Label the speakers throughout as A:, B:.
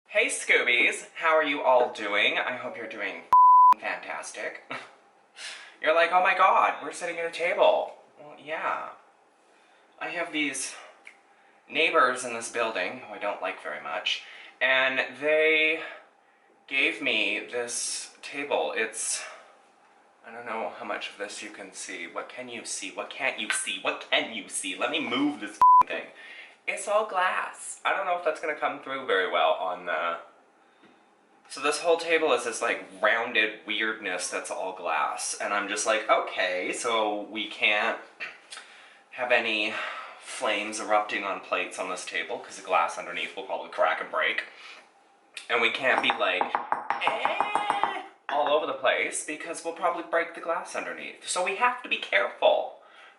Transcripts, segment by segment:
A: Hey Scoobies, how are you all doing? I hope you're doing fantastic. You're like, oh my god, we're sitting at a table. Well, yeah. I have these neighbors in this building who I don't like very much, and they gave me this table. I don't know how much of this you can see. What can you see? What can't you see? What can you see? Let me move this thing. It's all glass. I don't know if that's gonna come through very well on the... So this whole table is this like rounded weirdness that's all glass. And I'm just like, okay, so we can't have any flames erupting on plates on this table because the glass underneath will probably crack and break. And we can't be like, all over the place because we'll probably break the glass underneath. So we have to be careful.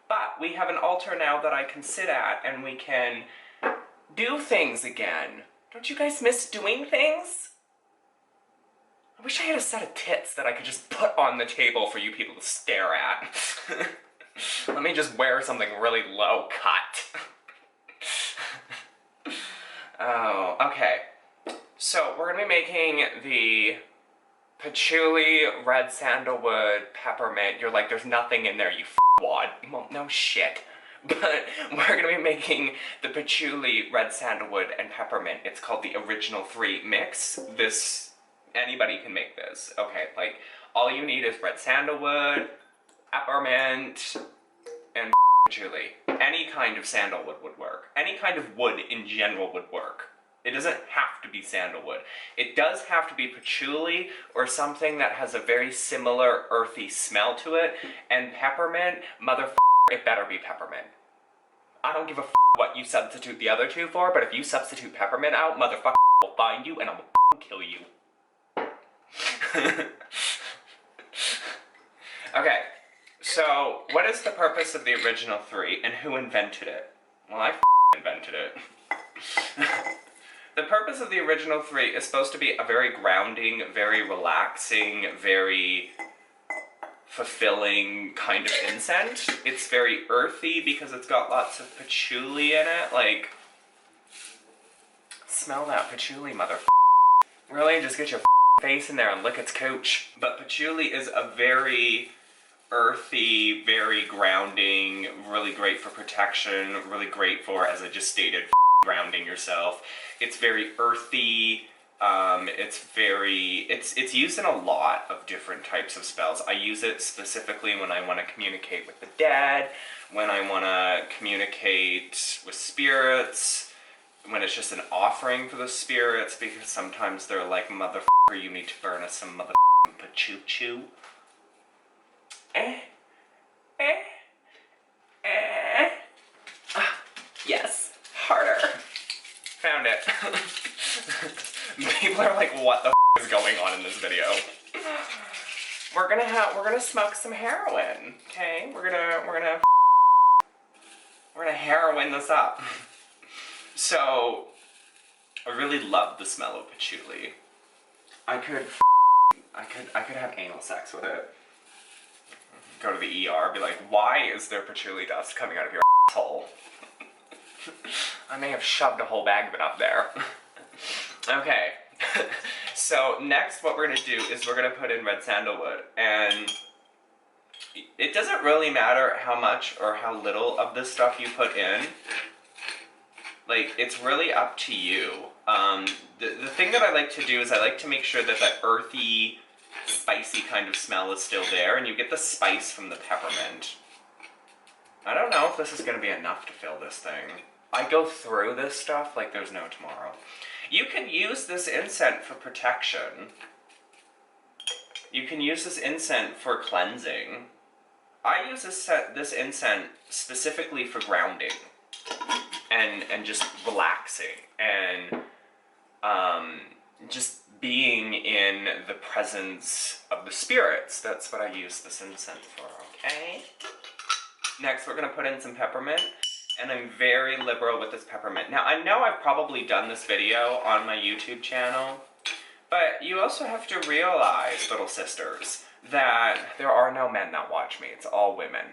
A: But we have an altar now that I can sit at and we can do things again. Don't you guys miss doing things? I wish I had a set of tits that I could just put on the table for you people to stare at. Let me just wear something really low cut. Oh, okay. So we're gonna be making the patchouli, red sandalwood, peppermint. You're like, there's nothing in there, you wad. Well, no shit. But we're gonna be making the patchouli, red sandalwood, and peppermint. It's called the Original 3 mix. Anybody can make this. Okay, like, all you need is red sandalwood, peppermint, and patchouli. Any kind of sandalwood would work. Any kind of wood in general would work. It doesn't have to be sandalwood. It does have to be patchouli or something that has a very similar earthy smell to it. And peppermint, it better be peppermint. I don't give a what you substitute the other two for, but if you substitute peppermint out, will find you and I will kill you. Okay, so what is the purpose of the Original 3 and who invented it? Well, I invented it. The purpose of the Original 3 is supposed to be a very grounding, very relaxing, very fulfilling kind of incense. It's very earthy because it's got lots of patchouli in it. Like, smell that patchouli, Really? Just get your face in there and lick its cooch. But patchouli is a very earthy, very grounding, really great for protection, really great for, as I just stated, grounding yourself. It's very earthy. It's used in a lot of different types of spells. I use it specifically when I want to communicate with the dead, when I want to communicate with spirits, when it's just an offering for the spirits, because sometimes they're like, motherfucker, you need to burn us some motherfucking pachoo-choo. Yes, harder. Found it. People are like, what the is going on in this video? We're gonna smoke some heroin, okay? We're gonna heroin this up. So, I really love the smell of patchouli. I could have anal sex with it. Go to the ER, be like, why is there patchouli dust coming out of your asshole? I may have shoved a whole bag of it up there. Okay, so next what we're going to do is we're going to put in red sandalwood, and it doesn't really matter how much or how little of this stuff you put in. Like, it's really up to you. The thing that I like to do is I like to make sure that earthy, spicy kind of smell is still there, and you get the spice from the peppermint. I don't know if this is going to be enough to fill this thing. I go through this stuff like there's no tomorrow. You can use this incense for protection. You can use this incense for cleansing. I use this incense specifically for grounding and just relaxing and just being in the presence of the spirits. That's what I use this incense for, okay? Next, we're going to put in some peppermint, and I'm very liberal with this peppermint. Now, I know I've probably done this video on my YouTube channel, but you also have to realize, little sisters, that there are no men that watch me. It's all women.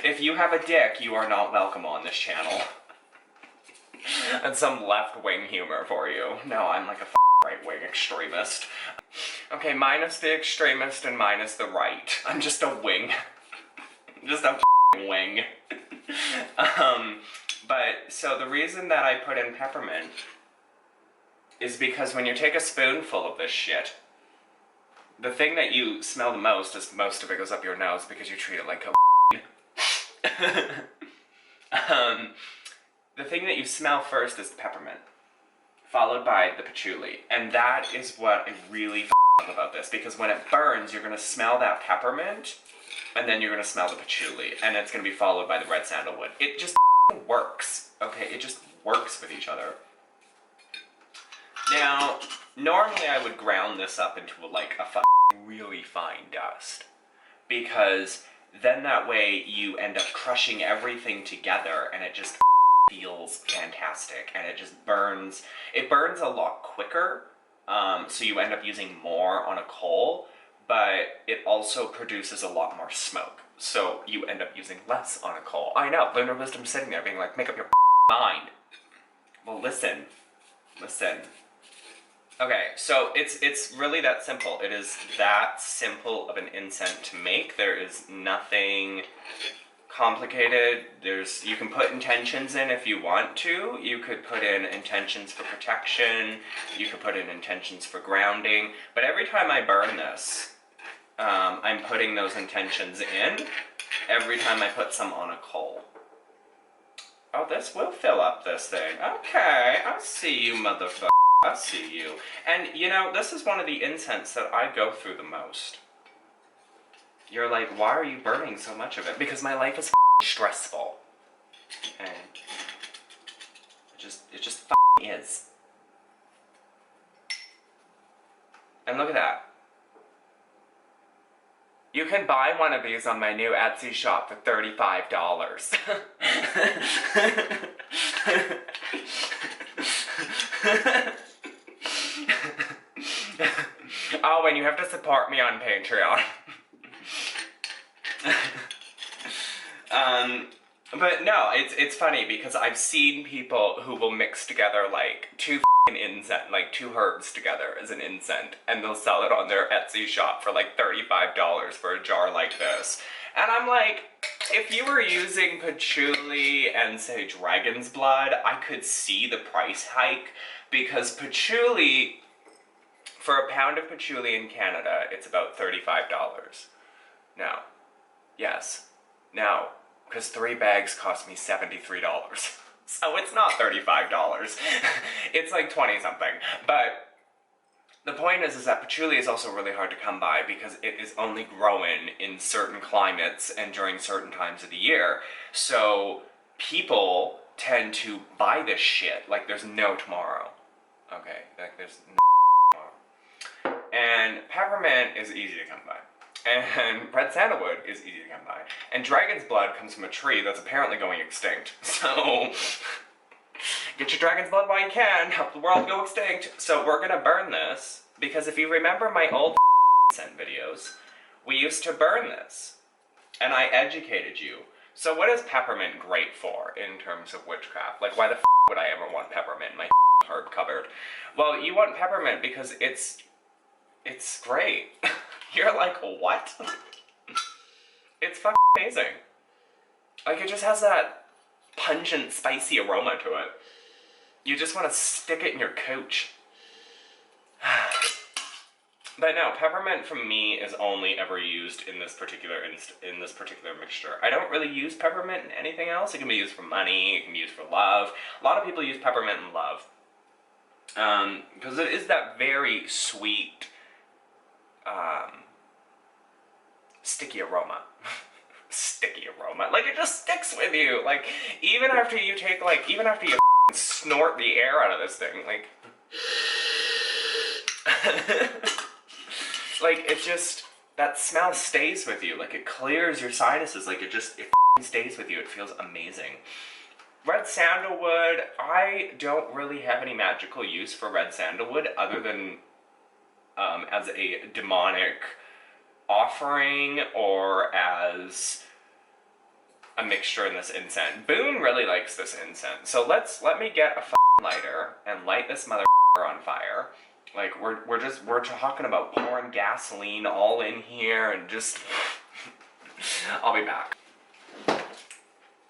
A: If you have a dick, you are not welcome on this channel. And some left-wing humor for you. No, I'm like a right-wing extremist. Okay, minus the extremist and minus the right. I'm just a wing. Just a wing. But, so the reason that I put in peppermint is because when you take a spoonful of this shit, the thing that you smell the most is most of it goes up your nose because you treat it like cocaine. The thing that you smell first is the peppermint, followed by the patchouli. And that is what I really love about this, because when it burns, you're going to smell that peppermint, and then you're going to smell the patchouli, and it's going to be followed by the red sandalwood. It just works, okay? It just works with each other. Now, normally I would ground this up into like a really fine dust, because then that way you end up crushing everything together and it just feels fantastic, and it just burns. It burns a lot quicker, so you end up using more on a coal, but it also produces a lot more smoke, so you end up using less on a coal. I know, Lunar Wisdom's sitting there being like, make up your mind. Well, listen. Okay, so it's really that simple. It is that simple of an incense to make. There is nothing complicated. You can put intentions in if you want to. You could put in intentions for protection. You could put in intentions for grounding. But every time I burn this, I'm putting those intentions in. Every time I put some on a coal. Oh, this will fill up this thing. Okay, I see you, motherfucker. I see you. And, you know, this is one of the incense that I go through the most. You're like, why are you burning so much of it? Because my life is stressful. Okay? It just is. And look at that. You can buy one of these on my new Etsy shop for $35. Oh, and you have to support me on Patreon. But no, it's funny because I've seen people who will mix together like two herbs together as an incense, and they'll sell it on their Etsy shop for like $35 for a jar like this. And I'm like, if you were using patchouli and say dragon's blood, I could see the price hike, because patchouli, for a pound of patchouli in Canada, it's about $35. Now, yes, now, because 3 bags cost me $73. So it's not $35. It's like 20 something. But the point is that patchouli is also really hard to come by because it is only growing in certain climates and during certain times of the year. So people tend to buy this shit like there's no tomorrow. Okay, like there's no tomorrow. And peppermint is easy to come by. And red sandalwood is easy to come by. And dragon's blood comes from a tree that's apparently going extinct. So, get your dragon's blood while you can, help the world go extinct. So we're gonna burn this, because if you remember my old scent videos, we used to burn this. And I educated you. So what is peppermint great for in terms of witchcraft? Like, why the would I ever want peppermint in my herb cupboard? Well, you want peppermint because it's great. You're like, what? It's fucking amazing. Like, it just has that pungent, spicy aroma to it. You just want to stick it in your couch. But no, peppermint for me is only ever used in this particular mixture. I don't really use peppermint in anything else. It can be used for money. It can be used for love. A lot of people use peppermint in love because it is that very sweet, sticky aroma. Sticky aroma. Like, it just sticks with you. Like, even after you snort the air out of this thing, like. Like, it just, that smell stays with you. Like, it clears your sinuses. Like, it stays with you. It feels amazing. Red sandalwood, I don't really have any magical use for red sandalwood other than as a demonic offering or as a mixture in this incense. Boone really likes this incense. So let me get a lighter and light this mother on fire. Like, we're talking about pouring gasoline all in here and just. I'll be back.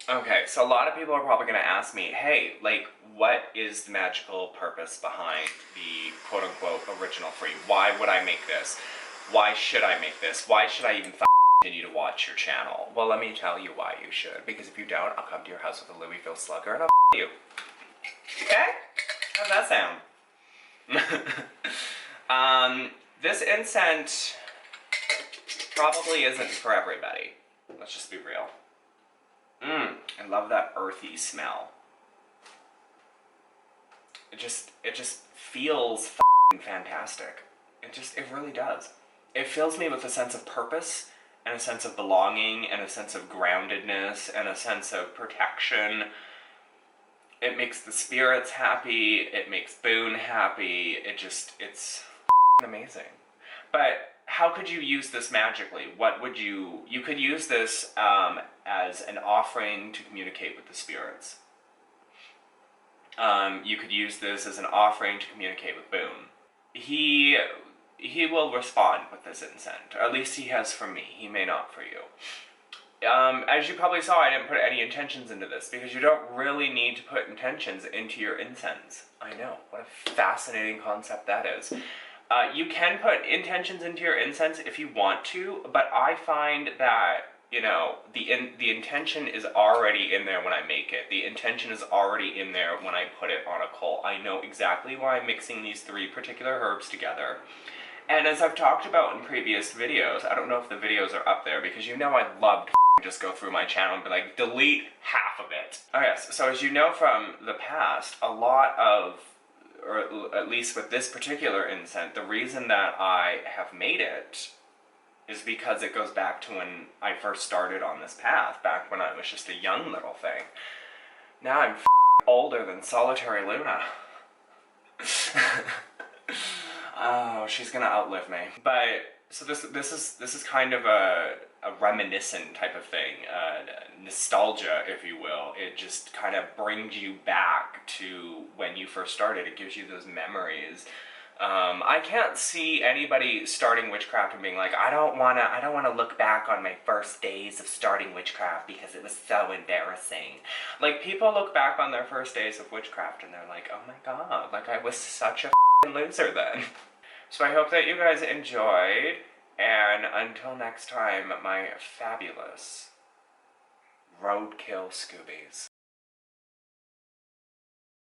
A: Okay, so a lot of people are probably going to ask me, hey, like, what is the magical purpose behind the quote-unquote original free? Why would I make this? Why should I make this? Why should I even continue to watch your channel? Well, let me tell you why you should. Because if you don't, I'll come to your house with a Louisville Slugger and I'll you. Okay? How's that sound? This incense probably isn't for everybody. Let's just be real. I love that earthy smell. It just feels fantastic. It really does. It fills me with a sense of purpose and a sense of belonging and a sense of groundedness and a sense of protection. It makes the spirits happy. It makes Boone happy. It's amazing. But how could you use this magically? You could use this as an offering to communicate with the spirits. You could use this as an offering to communicate with Boone. He will respond with this incense, or at least he has for me. He may not for you. As you probably saw, I didn't put any intentions into this, because you don't really need to put intentions into your incense. I know, what a fascinating concept that is. You can put intentions into your incense if you want to, but I find that, you know, the intention is already in there when I make it. The intention is already in there when I put it on a coal. I know exactly why I'm mixing these 3 particular herbs together. And as I've talked about in previous videos, I don't know if the videos are up there, because you know I'd love to just go through my channel and be like, delete half of it. Okay, so as you know from the past, a lot of, or at least with this particular incense, the reason that I have made it is because it goes back to when I first started on this path, back when I was just a young little thing. Now I'm older than Solitary Luna. Oh, she's gonna outlive me. But so this is kind of a reminiscent type of thing, nostalgia, if you will. It just kind of brings you back to when you first started. It gives you those memories. I can't see anybody starting witchcraft and being like, I don't wanna look back on my first days of starting witchcraft because it was so embarrassing. Like, people look back on their first days of witchcraft and they're like, oh my god, like, I was such a loser then. So I hope that you guys enjoyed, and until next time, my fabulous roadkill Scoobies.